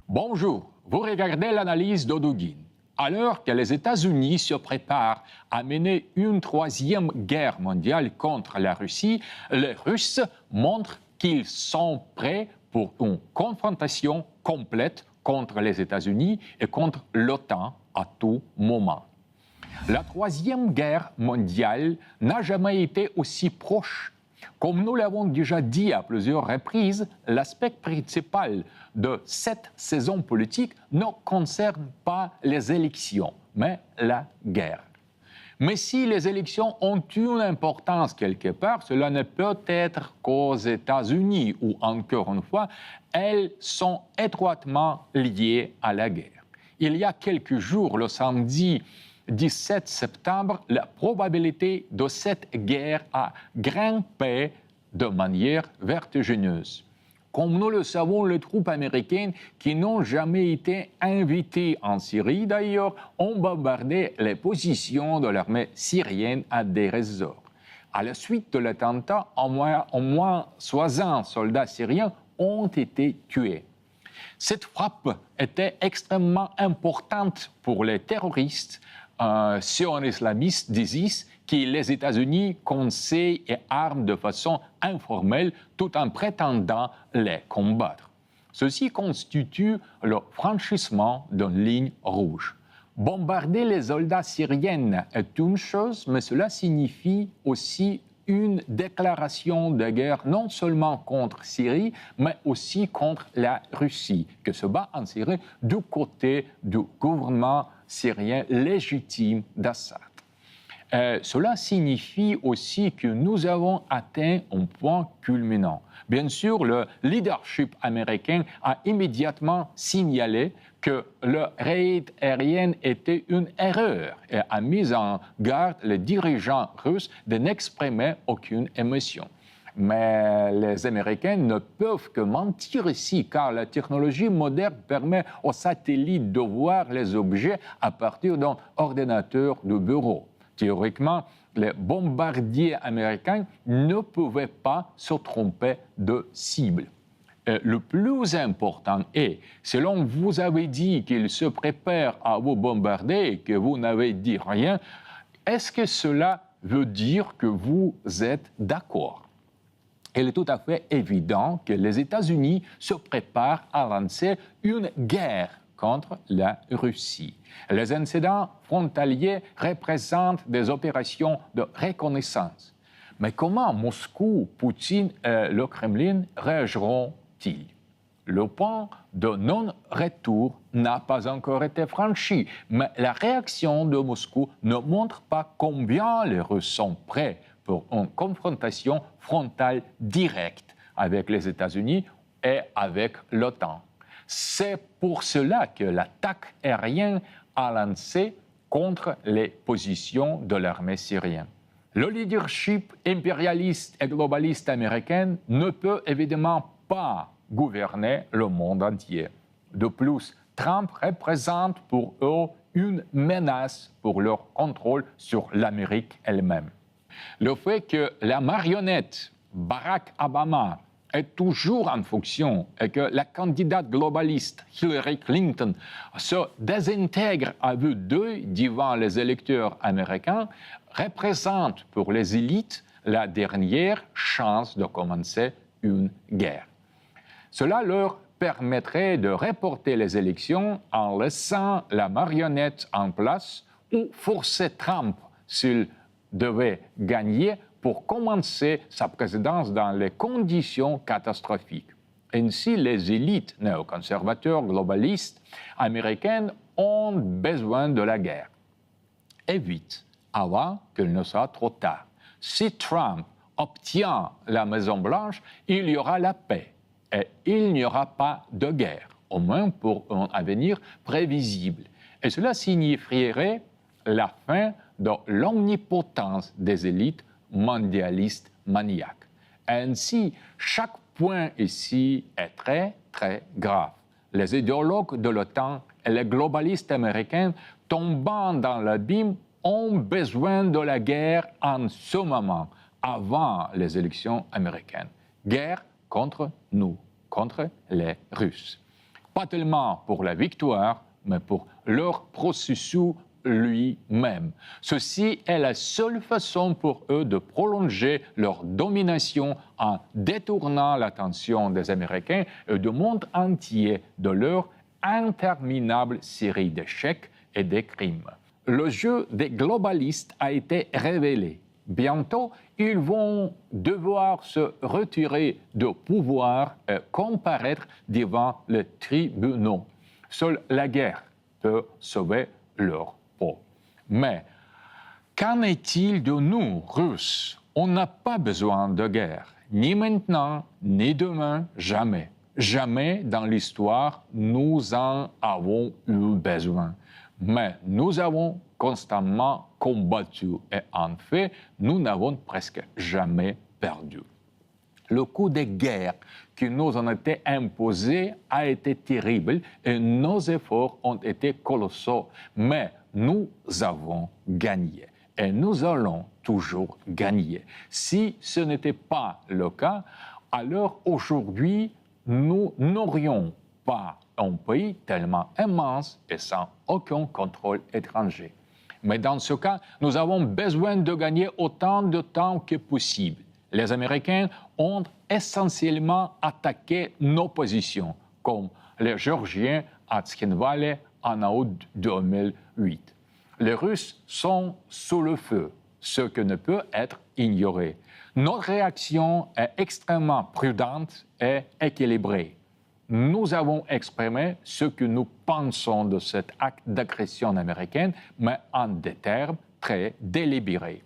Bonjour, vous regardez l'analyse d'Odoguine. Alors que les États-Unis se préparent à mener une troisième guerre mondiale contre la Russie, les Russes montrent qu'ils sont prêts pour une confrontation complète contre les États-Unis et contre l'OTAN à tout moment. La troisième guerre mondiale n'a jamais été aussi proche. Comme nous l'avons déjà dit à plusieurs reprises, l'aspect principal de cette saison politique ne concerne pas les élections, mais la guerre. Mais si les élections ont une importance quelque part, cela ne peut être qu'aux États-Unis, où, encore une fois, elles sont étroitement liées à la guerre. Il y a quelques jours, le samedi 17 septembre, la probabilité de cette guerre a grimpé de manière vertigineuse. Comme nous le savons, les troupes américaines, qui n'ont jamais été invitées en Syrie d'ailleurs, ont bombardé les positions de l'armée syrienne à Deir ez-Zor. À la suite de l'attentat, au moins 60 soldats syriens ont été tués. Cette frappe était extrêmement importante pour les terroristes sion-islamistes d'ISIS qui les États-Unis conseillent et arment de façon informelle tout en prétendant les combattre. Ceci constitue le franchissement d'une ligne rouge. Bombarder les soldats syriens est une chose, mais cela signifie aussi une déclaration de guerre non seulement contre Syrie, mais aussi contre la Russie, qui se bat en Syrie du côté du gouvernement syrien légitime d'Assad. Cela signifie aussi que nous avons atteint un point culminant. Bien sûr, le leadership américain a immédiatement signalé que le raid aérien était une erreur et a mis en garde les dirigeants russes de n'exprimer aucune émotion. Mais les Américains ne peuvent que mentir ici, car la technologie moderne permet aux satellites de voir les objets à partir d'un ordinateur de bureau. Théoriquement, les bombardiers américains ne pouvaient pas se tromper de cible. Le plus important est, selon vous avez dit qu'ils se préparent à vous bombarder et que vous n'avez dit rien, est-ce que cela veut dire que vous êtes d'accord? Il est tout à fait évident que les États-Unis se préparent à lancer une guerre contre la Russie. Les incidents frontaliers représentent des opérations de reconnaissance. Mais comment Moscou, Poutine et le Kremlin réagiront-ils? Le point de non-retour n'a pas encore été franchi, mais la réaction de Moscou ne montre pas combien les Russes sont prêts pour une confrontation frontale directe avec les États-Unis et avec l'OTAN. C'est pour cela que l'attaque aérienne a lancé contre les positions de l'armée syrienne. Le leadership impérialiste et globaliste américain ne peut évidemment pas gouverner le monde entier. De plus, Trump représente pour eux une menace pour leur contrôle sur l'Amérique elle-même. Le fait que la marionnette Barack Obama est toujours en fonction et que la candidate globaliste Hillary Clinton se désintègre à vue d'œil devant les électeurs américains représente pour les élites la dernière chance de commencer une guerre. Cela leur permettrait de reporter les élections en laissant la marionnette en place ou forcer Trump, s'il devait gagner, pour commencer sa présidence dans les conditions catastrophiques. Ainsi, les élites néoconservateurs globalistes américaines ont besoin de la guerre. Et vite, avant qu'il ne soit trop tard. Si Trump obtient la Maison-Blanche, il y aura la paix et il n'y aura pas de guerre, au moins pour un avenir prévisible. Et cela signifierait la fin de l'omnipotence des élites mondialistes maniaques. Ainsi, chaque point ici est très, très grave. Les idéologues de l'OTAN et les globalistes américains tombant dans l'abîme ont besoin de la guerre en ce moment, avant les élections américaines. Guerre contre nous, contre les Russes. Pas tellement pour la victoire, mais pour leur processus lui-même. Ceci est la seule façon pour eux de prolonger leur domination en détournant l'attention des Américains et du monde entier de leur interminable série d'échecs et de crimes. Le jeu des globalistes a été révélé. Bientôt, ils vont devoir se retirer du pouvoir et comparaître devant les tribunaux. Seule la guerre peut sauver leur peau. Mais qu'en est-il de nous, Russes? On n'a pas besoin de guerre, ni maintenant, ni demain, jamais. Jamais dans l'histoire, nous en avons eu besoin. Mais nous avons constamment combattu et en fait, nous n'avons presque jamais perdu. Le coup de guerre qui nous a été imposé a été terrible et nos efforts ont été colossaux. Mais nous avons gagné et nous allons toujours gagner. Si ce n'était pas le cas, alors aujourd'hui, nous n'aurions pas un pays tellement immense et sans aucun contrôle étranger. Mais dans ce cas, nous avons besoin de gagner autant de temps que possible. Les Américains ont essentiellement attaqué nos positions, comme les Géorgiens à Tskhinvali en août 2008. Les Russes sont sous le feu, ce qui ne peut être ignoré. Notre réaction est extrêmement prudente et équilibrée. Nous avons exprimé ce que nous pensons de cet acte d'agression américaine, mais en des termes très délibérés.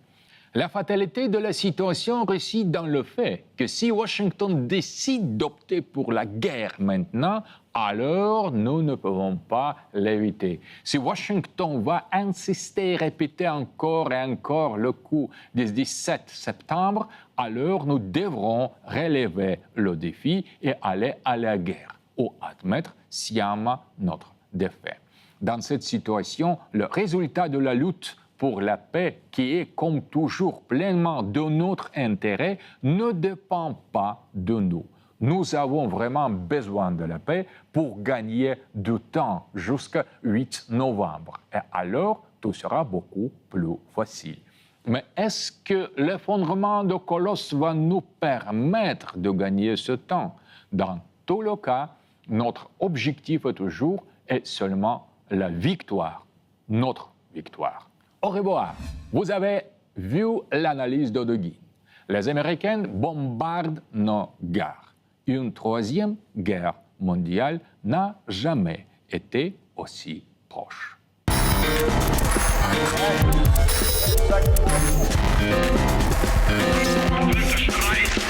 La fatalité de la situation réside dans le fait que si Washington décide d'opter pour la guerre maintenant, alors nous ne pouvons pas l'éviter. Si Washington va insister et répéter encore et encore le coup du 17 septembre, alors nous devrons relever le défi et aller à la guerre ou admettre sciemment notre défaite. Dans cette situation, le résultat de la lutte pour la paix, qui est comme toujours pleinement de notre intérêt, ne dépend pas de nous. Nous avons vraiment besoin de la paix pour gagner du temps jusqu'au 8 novembre. Et alors, tout sera beaucoup plus facile. Mais est-ce que l'effondrement de Colosse va nous permettre de gagner ce temps? Dans tout le cas, notre objectif est toujours et seulement la victoire, notre victoire. Au revoir. Vous avez vu l'analyse d'Odoguin. Les Américains bombardent nos gares. Une troisième guerre mondiale n'a jamais été aussi proche. Strijd